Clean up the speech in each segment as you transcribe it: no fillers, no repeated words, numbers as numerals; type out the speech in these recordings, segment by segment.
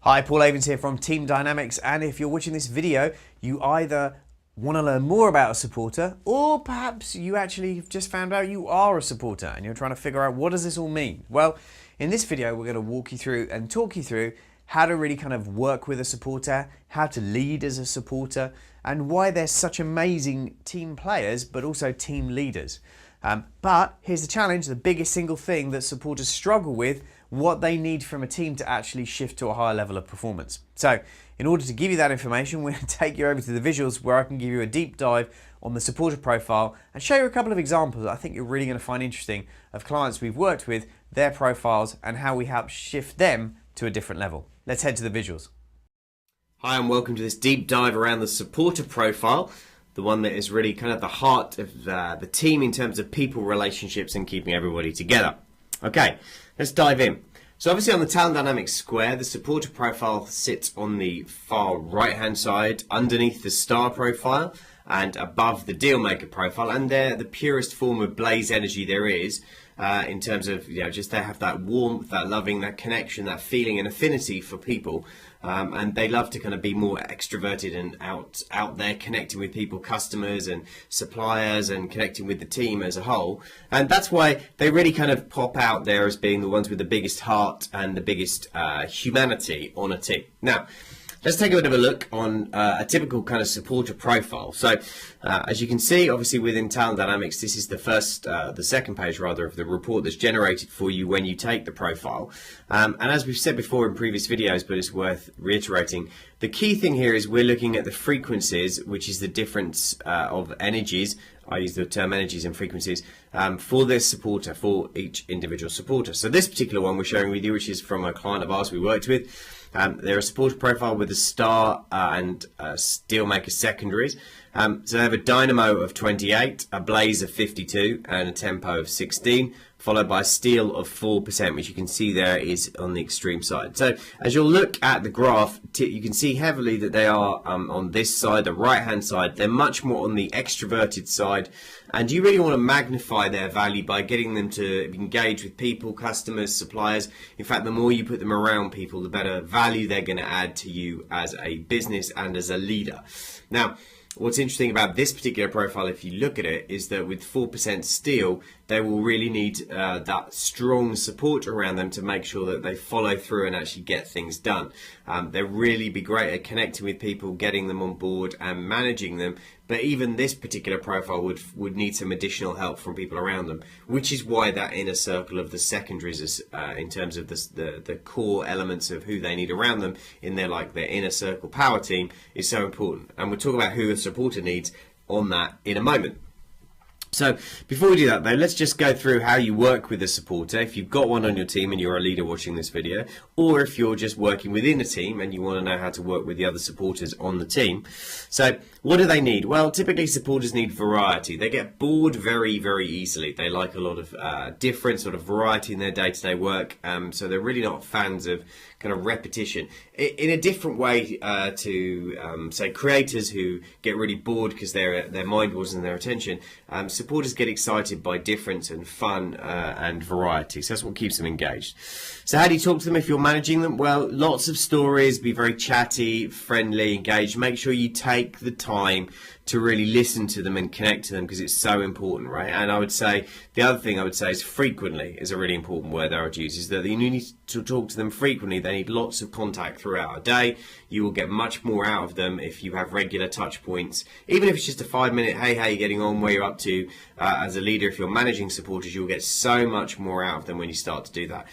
Hi, Paul Avens here from Team Dynamics, and if you're watching this video, you either want to learn more about a supporter, or perhaps you actually have just found out you are a supporter and you're trying to figure out what does this all mean. Well, in this video we're going to walk you through and talk you through how to really kind of work with a supporter, how to lead as a supporter, and why they're such amazing team players but also team leaders. But here's the challenge, the biggest single thing that supporters struggle with, what they need from a team to actually shift to a higher level of performance. So in order to give you that information, we're going to take you over to the visuals where I can give you a deep dive on the supporter profile and show you a couple of examples that I think you're really going to find interesting of clients we've worked with, their profiles, and how we help shift them to a different level. Let's head to the visuals. Hi and welcome to this deep dive around the supporter profile, the one that is really kind of the heart of the team in terms of people relationships and keeping everybody together. Okay, let's dive in. So obviously on the Talent Dynamics square, the supporter profile sits on the far right hand side underneath the star profile and above the deal maker profile, and they're the purest form of blaze energy there is in terms of, just they have that warmth, that loving, that connection, that feeling and affinity for people, and they love to kind of be more extroverted and out there connecting with people, customers and suppliers, and connecting with the team as a whole. And that's why they really kind of pop out there as being the ones with the biggest heart and the biggest humanity on a team. Now, let's take a bit of a look on a typical kind of supporter profile. So as you can see, obviously within Talent Dynamics, this is the second page rather of the report that's generated for you when you take the profile. And as we've said before in previous videos, but it's worth reiterating, the key thing here is we're looking at the frequencies, which is the difference of energies. I use the term energies and frequencies for this supporter, for each individual supporter. So this particular one we're sharing with you, which is from a client of ours we worked with. They're a supporter profile with a star and Steelmaker secondaries. So they have a dynamo of 28, a blaze of 52, and a tempo of 16, followed by a steel of 4%, which you can see there is on the extreme side. So as you'll look at the graph, you can see heavily that they are on this side, the right-hand side. They're much more on the extroverted side, and you really want to magnify their value by getting them to engage with people, customers, suppliers. In fact, the more you put them around people, the better value they're going to add to you as a business and as a leader. Now, what's interesting about this particular profile, if you look at it, is that with 4% steel, they will really need that strong support around them to make sure that they follow through and actually get things done. They'll really be great at connecting with people, getting them on board and managing them. But even this particular profile would need some additional help from people around them, which is why that inner circle of the secondaries is, in terms of the core elements of who they need around them in their inner circle power team, is so important. And we'll talk about who a supporter needs on that in a moment. So before we do that though, let's just go through how you work with a supporter if you've got one on your team and you're a leader watching this video, or if you're just working within a team and you want to know how to work with the other supporters on the team. So what do they need? Well, typically supporters need variety. They get bored very, very easily. They like a lot of different sort of variety in their day-to-day work, so they're really not fans of kind of repetition. In a different way to say creators who get really bored because their mind wasn't their attention, supporters get excited by difference and fun and variety. So that's what keeps them engaged. So how do you talk to them if you're managing them? Well, lots of stories, be very chatty, friendly, engaged. Make sure you take the time to really listen to them and connect to them, because it's so important, right? And I would say the other thing I would say is frequently is a really important word that I would use, is that you need to talk to them frequently. They need lots of contact throughout a day. You will get much more out of them if you have regular touch points. Even if it's just a 5-minute, hey, how are you getting on, where you're up to, as a leader, if you're managing supporters, you'll get so much more out of them when you start to do that.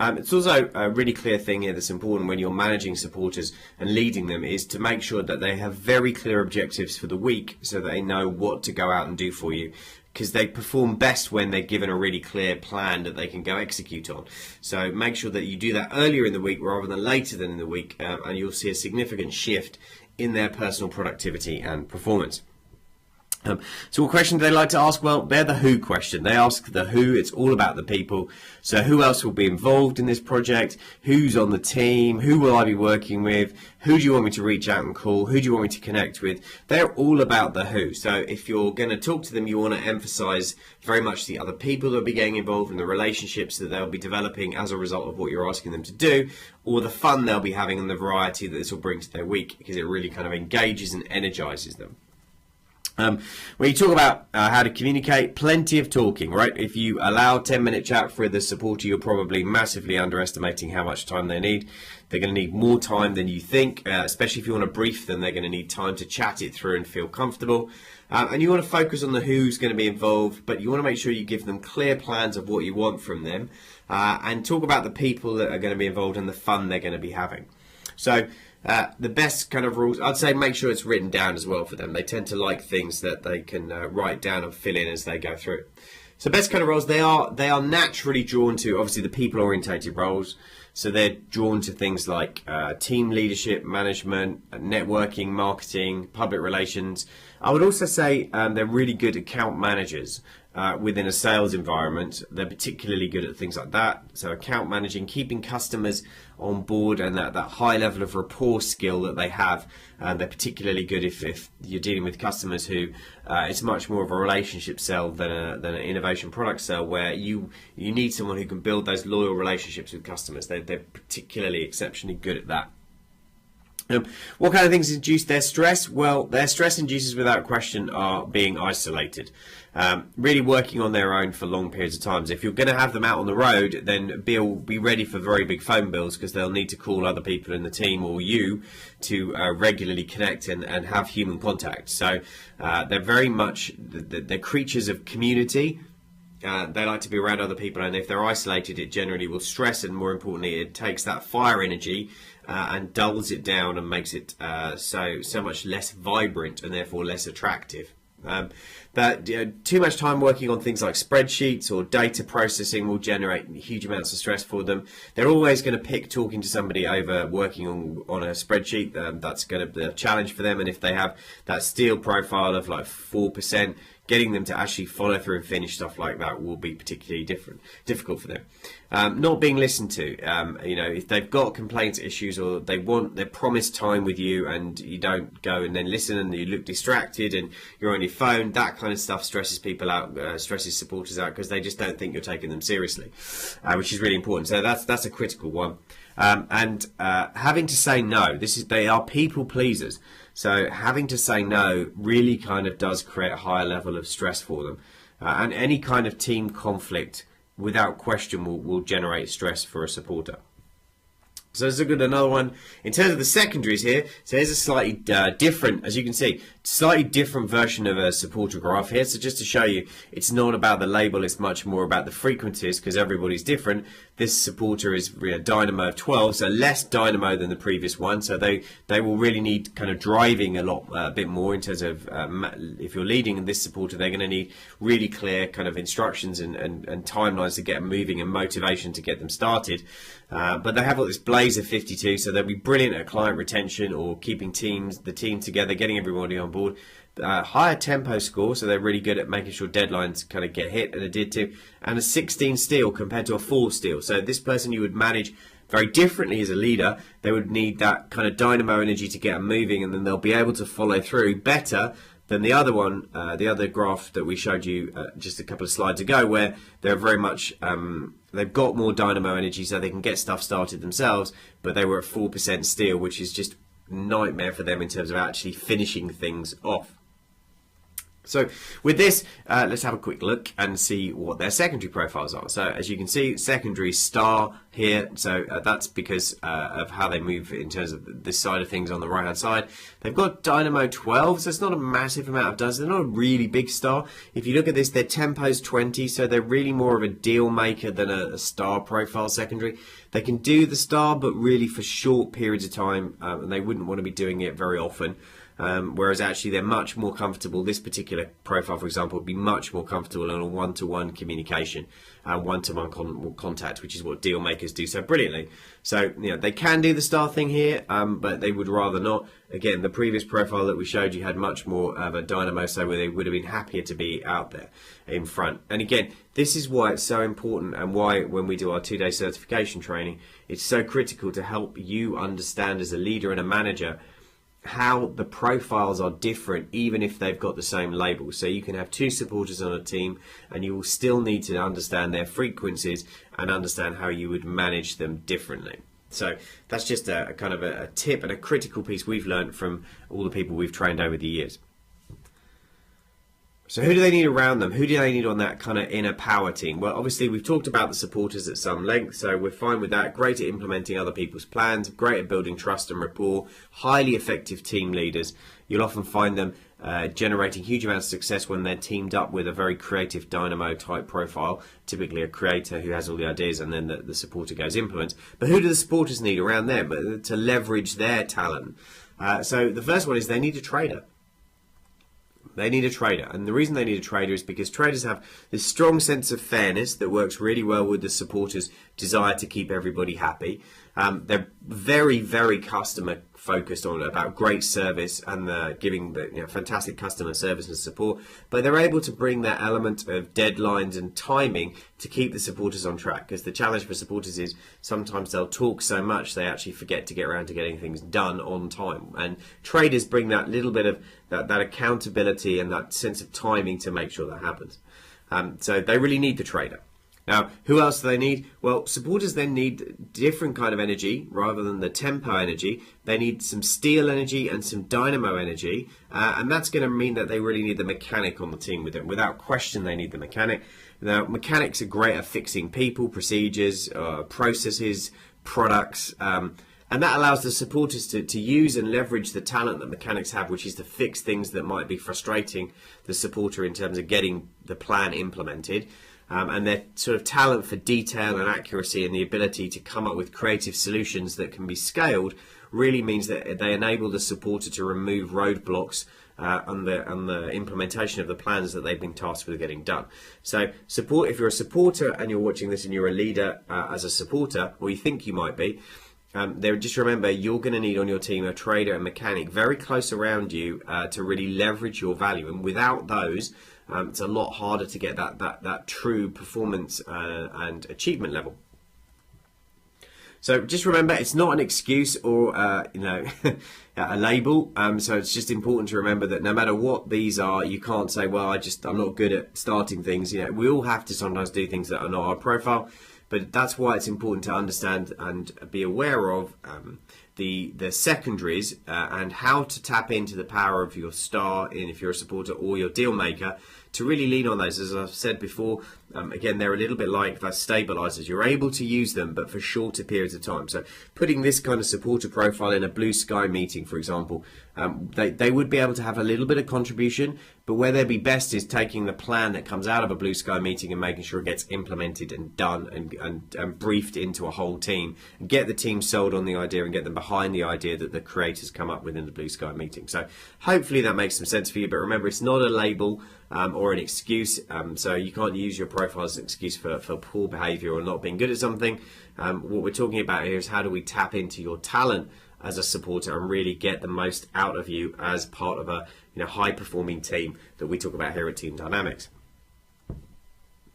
It's also a really clear thing here that's important when you're managing supporters and leading them, is to make sure that they have very clear objectives for the week so that they know what to go out and do for you, because they perform best when they're given a really clear plan that they can go execute on. So make sure that you do that earlier in the week rather than later than in the week, and you'll see a significant shift in their personal productivity and performance. So what question do they like to ask? Well, they're the who question. They ask the who. It's all about the people. So who else will be involved in this project? Who's on the team? Who will I be working with? Who do you want me to reach out and call? Who do you want me to connect with? They're all about the who. So if you're going to talk to them, you want to emphasize very much the other people that will be getting involved and the relationships that they'll be developing as a result of what you're asking them to do, or the fun they'll be having and the variety that this will bring to their week, because it really kind of engages and energizes them. When you talk about how to communicate, plenty of talking, right? If you allow a 10-minute chat for the supporter, you're probably massively underestimating how much time they need. They're going to need more time than you think, especially if you want to brief them. They're going to need time to chat it through and feel comfortable. And you want to focus on the who's going to be involved, but you want to make sure you give them clear plans of what you want from them, and talk about the people that are going to be involved and the fun they're going to be having. So the best kind of rules, I'd say make sure it's written down as well for them. They tend to like things that they can write down and fill in as they go through. So best kind of roles, they are naturally drawn to, obviously, the people-orientated roles. So they're drawn to things like team leadership, management, networking, marketing, public relations. I would also say they're really good account managers within a sales environment. They're particularly good at things like that. So account managing, keeping customers on board, and that high level of rapport skill that they have. They're particularly good if you're dealing with customers who it's much more of a relationship sell than an innovation product sell, where you need someone who can build those loyal relationships with customers. They're particularly exceptionally good at that. What kind of things induce their stress? Well, their stress inducers without question are being isolated. Really working on their own for long periods of time. If you're going to have them out on the road, then be ready for very big phone bills, because they'll need to call other people in the team or you to regularly connect and have human contact. So they're very much, they're creatures of community. They like to be around other people, and if they're isolated, it generally will stress, and more importantly, it takes that fire energy and dulls it down and makes it so much less vibrant and therefore less attractive. Too much time working on things like spreadsheets or data processing will generate huge amounts of stress for them. They're always going to pick talking to somebody over working on a spreadsheet. That's going to be a challenge for them, and if they have that steel profile of like 4%, getting them to actually follow through and finish stuff like that will be particularly difficult for them. Not being listened to, if they've got complaints, issues, or they promise time with you and you don't go and then listen, and you look distracted and you're on your phone, that kind of stuff stresses people out, stresses supporters out, because they just don't think you're taking them seriously, which is really important. So that's a critical one. Having to say no, they are people pleasers. So having to say no really kind of does create a higher level of stress for them. And any kind of team conflict, without question, will generate stress for a supporter. So there's another one. In terms of the secondaries here, so here's a slightly different, as you can see, slightly different version of a supporter graph here. So just to show you, it's not about the label, it's much more about the frequencies, because everybody's different. This supporter is dynamo of 12, so less dynamo than the previous one. So they will really need kind of driving a bit more in terms of, if you're leading this supporter, they're going to need really clear kind of instructions and timelines to get them moving and motivation to get them started. But they have got this blaze of 52, so they'll be brilliant at client retention or keeping the team together, getting everybody on board. Higher tempo score, so they're really good at making sure deadlines kind of get hit and adhered to, and a 16 steal compared to a 4 steal. So this person you would manage very differently as a leader. They would need that kind of dynamo energy to get them moving, and then they'll be able to follow through better than the other one, the other graph that we showed you just a couple of slides ago, where they're very much, they've got more dynamo energy so they can get stuff started themselves, but they were at 4% steal, which is just nightmare for them in terms of actually finishing things off. So with this, let's have a quick look and see what their secondary profiles are. So as you can see, secondary star here. So that's because of how they move in terms of this side of things on the right hand side. They've got dynamo 12, so it's not a massive amount of does. They're not a really big star. If you look at this, their tempo's 20, so they're really more of a deal maker than a star profile secondary. They can do the star, but really for short periods of time, and they wouldn't want to be doing it very often. whereas actually they're much more comfortable. This particular profile, for example, would be much more comfortable in a one-to-one communication and one-to-one contact, which is what deal makers do so brilliantly. So, they can do the star thing here, but they would rather not. Again, the previous profile that we showed you had much more of a dynamo, so where they would have been happier to be out there in front. And again, this is why it's so important, and why when we do our 2-day certification training, it's so critical to help you understand as a leader and a manager how the profiles are different, even if they've got the same label. So you can have two supporters on a team and you will still need to understand their frequencies and understand how you would manage them differently. So that's just a kind of a tip and a critical piece we've learned from all the people we've trained over the years. So who do they need around them? Who do they need on that kind of inner power team? Well, obviously we've talked about the supporters at some length, so we're fine with that. Great at implementing other people's plans, great at building trust and rapport, highly effective team leaders. You'll often find them generating huge amounts of success when they're teamed up with a very creative dynamo type profile, typically a creator who has all the ideas and then the supporter goes implement. But who do the supporters need around them to leverage their talent? So the first one is they need a trader. They need a trader, and the reason they need a trader is because traders have this strong sense of fairness that works really well with the supporters' desire to keep everybody happy. They're very, very customer focused on about great service and giving the fantastic customer service and support, but they're able to bring that element of deadlines and timing to keep the supporters on track, because the challenge for supporters is sometimes they'll talk so much they actually forget to get around to getting things done on time, and traders bring that little bit of that accountability and that sense of timing to make sure that happens. So they really need the trader. Now, who else do they need? Well, supporters then need different kind of energy rather than the tempo energy. They need some steel energy and some dynamo energy, and that's going to mean that they really need the mechanic on the team with them. Without question, they need the mechanic. Now, mechanics are great at fixing people, procedures, processes, products, and that allows the supporters to use and leverage the talent that mechanics have, which is to fix things that might be frustrating the supporter in terms of getting the plan implemented. And their sort of talent for detail and accuracy and the ability to come up with creative solutions that can be scaled really means that they enable the supporter to remove roadblocks on the implementation of the plans that they've been tasked with getting done. So if you're a supporter and you're watching this and you're a leader as a supporter, or you think you might be, just remember you're going to need on your team a trader and mechanic very close around you to really leverage your value, and without those it's a lot harder to get that true performance and achievement level. So just remember, it's not an excuse or a label. So it's just important to remember that no matter what these are, you can't say, well, I'm not good at starting things. We all have to sometimes do things that are not our profile. But that's why it's important to understand and be aware of the secondaries and how to tap into the power of your star, if you're a supporter, or your deal maker, to really lean on those. As I've said before, again, they're a little bit like the stabilizers. You're able to use them, but for shorter periods of time. So putting this kind of supporter profile in a blue sky meeting, for example, they would be able to have a little bit of contribution, but where they'd be best is taking the plan that comes out of a blue sky meeting and making sure it gets implemented and done and briefed into a whole team, and get the team sold on the idea and get them behind the idea that the creators come up with in the blue sky meeting. So hopefully that makes some sense for you, but remember, it's not a label or an excuse, so you can't use your profile as an excuse for poor behavior or not being good at something. What we're talking about here is how do we tap into your talent as a supporter and really get the most out of you as part of a high performing team that we talk about here at Team Dynamics.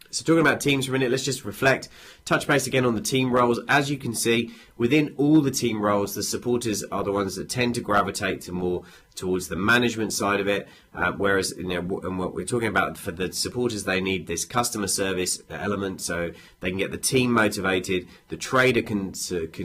So talking about teams for a minute, let's just reflect, touch base again on the team roles. As you can see, within all the team roles, the supporters are the ones that tend to gravitate to more towards the management side of it, whereas and what we're talking about for the supporters, they need this customer service element, so they can get the team motivated, the trader can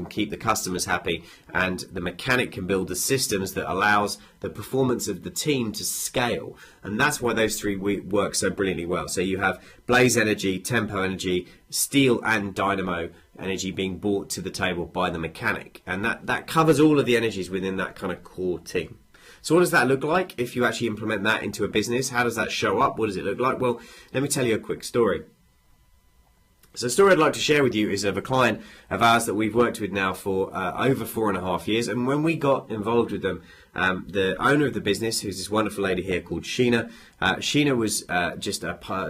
keep the customers happy, and the mechanic can build the systems that allows the performance of the team to scale. And that's why those three work so brilliantly well. So you have blaze energy, tempo energy, steel and dynamo energy being brought to the table by the mechanic, and that covers all of the energies within that kind of core team. So what does that look like if you actually implement that into a business? How does that show up? What does it look like? Well, let me tell you a quick story. So the story I'd like to share with you is of a client of ours that we've worked with now for over 4.5 years. And when we got involved with them, the owner of the business, who's this wonderful lady here called Sheena, Sheena was just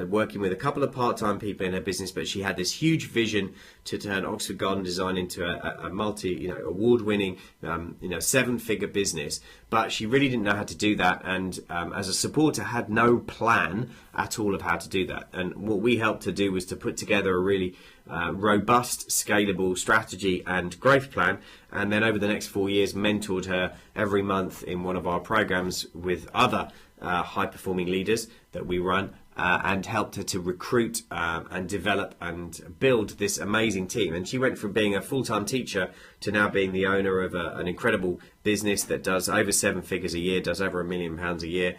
working with a couple of part-time people in her business, but she had this huge vision to turn Oxford Garden Design into a multi, award-winning, 7-figure business. But she really didn't know how to do that, and as a supporter, had no plan at all of how to do that. And what we helped her do was to put together a really robust, scalable strategy and growth plan, and then over the next 4 years mentored her every month in one of our programs with other high-performing leaders that we run, and helped her to recruit and develop and build this amazing team. And she went from being a full-time teacher to now being the owner of an incredible business that does over 7 figures a year, does over £1 million a year.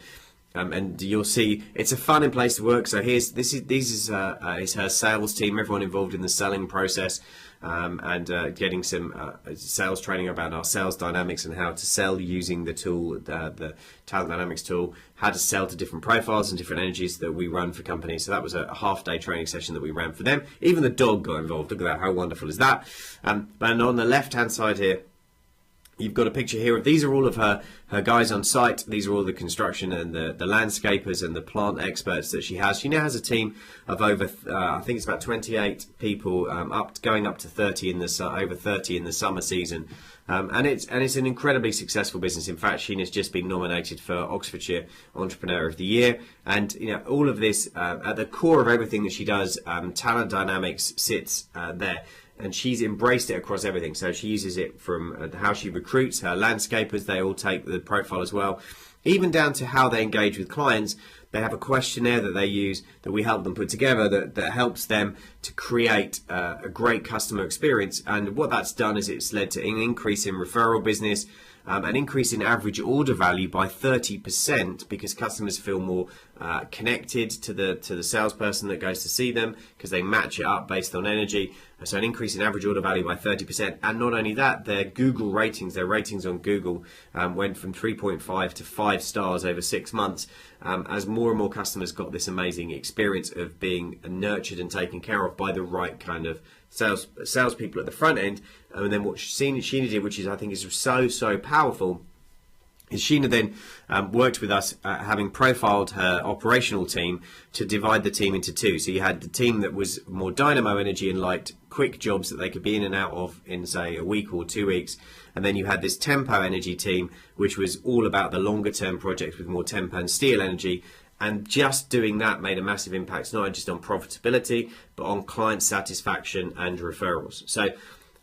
And you'll see it's a fun place to work. So this is her sales team, everyone involved in the selling process, and getting some sales training about our sales dynamics and how to sell using the tool, the Talent Dynamics tool, how to sell to different profiles and different energies that we run for companies. So that was a half-day training session that we ran for them. Even the dog got involved. Look at that! How wonderful is that? And on the left-hand side here, you've got a picture here of, these are all of her guys on site. These are all the construction and the landscapers and the plant experts that she has. She now has a team of over, I think it's about 28 people, going up to 30 in the over 30 in the summer season. And it's an incredibly successful business. In fact, Sheena's just been nominated for Oxfordshire Entrepreneur of the Year. And all of this, at the core of everything that she does, Talent Dynamics sits there. And she's embraced it across everything. So she uses it from how she recruits her landscapers. They all take the profile as well, even down to how they engage with clients. They have a questionnaire that they use that we help them put together that helps them to create a great customer experience. And what that's done is it's led to an increase in referral business, an increase in average order value by 30%, because customers feel more connected to the salesperson that goes to see them, because they match it up based on energy. So an increase in average order value by 30%. And not only that, their Google ratings, their ratings on Google went from 3.5 to 5 stars over 6 months, as more and more customers got this amazing experience of being nurtured and taken care of by the right kind of salespeople at the front end. And then what Sheena did, which I think is so powerful, is Sheena then worked with us, having profiled her operational team, to divide the team into two. So you had the team that was more dynamo energy and liked quick jobs that they could be in and out of in, say, a week or 2 weeks. And then you had this tempo energy team, which was all about the longer term projects with more tempo and steel energy. And just doing that made a massive impact, not just on profitability, but on client satisfaction and referrals. So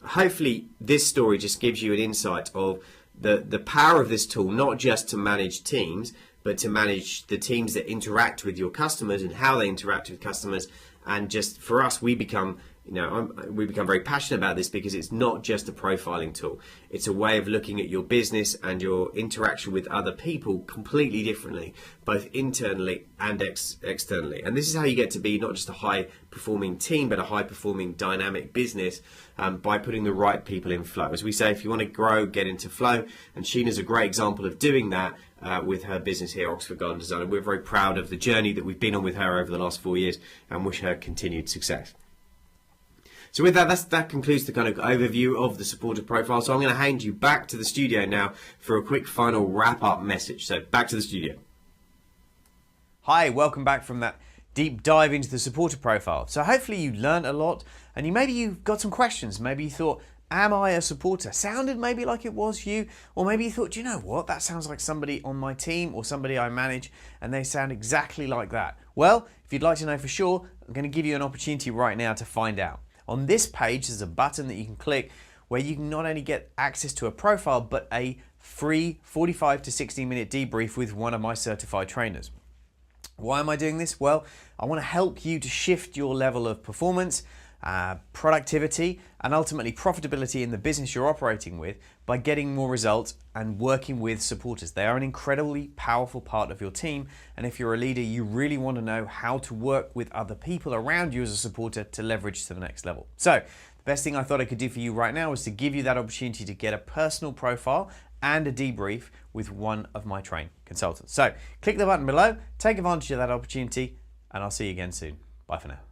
hopefully this story just gives you an insight of the power of this tool, not just to manage teams, but to manage the teams that interact with your customers and how they interact with customers. And just for us, we become very passionate about this, because it's not just a profiling tool. It's a way of looking at your business and your interaction with other people completely differently, both internally and externally. And this is how you get to be not just a high performing team, but a high performing dynamic business, by putting the right people in flow. As we say, if you want to grow, get into flow. And Sheena's a great example of doing that with her business here, Oxford Garden Design. And we're very proud of the journey that we've been on with her over the last 4 years, and wish her continued success. So with that concludes the kind of overview of the supporter profile. So I'm going to hand you back to the studio now for a quick final wrap-up message. So back to the studio. Hi, welcome back from that deep dive into the supporter profile. So hopefully you learned a lot, and maybe you've got some questions. Maybe you thought, am I a supporter? Sounded maybe like it was you, or maybe you thought, do you know what? That sounds like somebody on my team or somebody I manage, and they sound exactly like that. Well, if you'd like to know for sure, I'm going to give you an opportunity right now to find out. On this page, there's a button that you can click where you can not only get access to a profile, but a free 45 to 60 minute debrief with one of my certified trainers. Why am I doing this? Well, I want to help you to shift your level of performance, productivity, and ultimately profitability in the business you're operating with by getting more results and working with supporters. They are an incredibly powerful part of your team, and if you're a leader, you really want to know how to work with other people around you as a supporter to leverage to the next level. So the best thing I thought I could do for you right now is to give you that opportunity to get a personal profile and a debrief with one of my trained consultants. So click the button below, take advantage of that opportunity, and I'll see you again soon. Bye for now.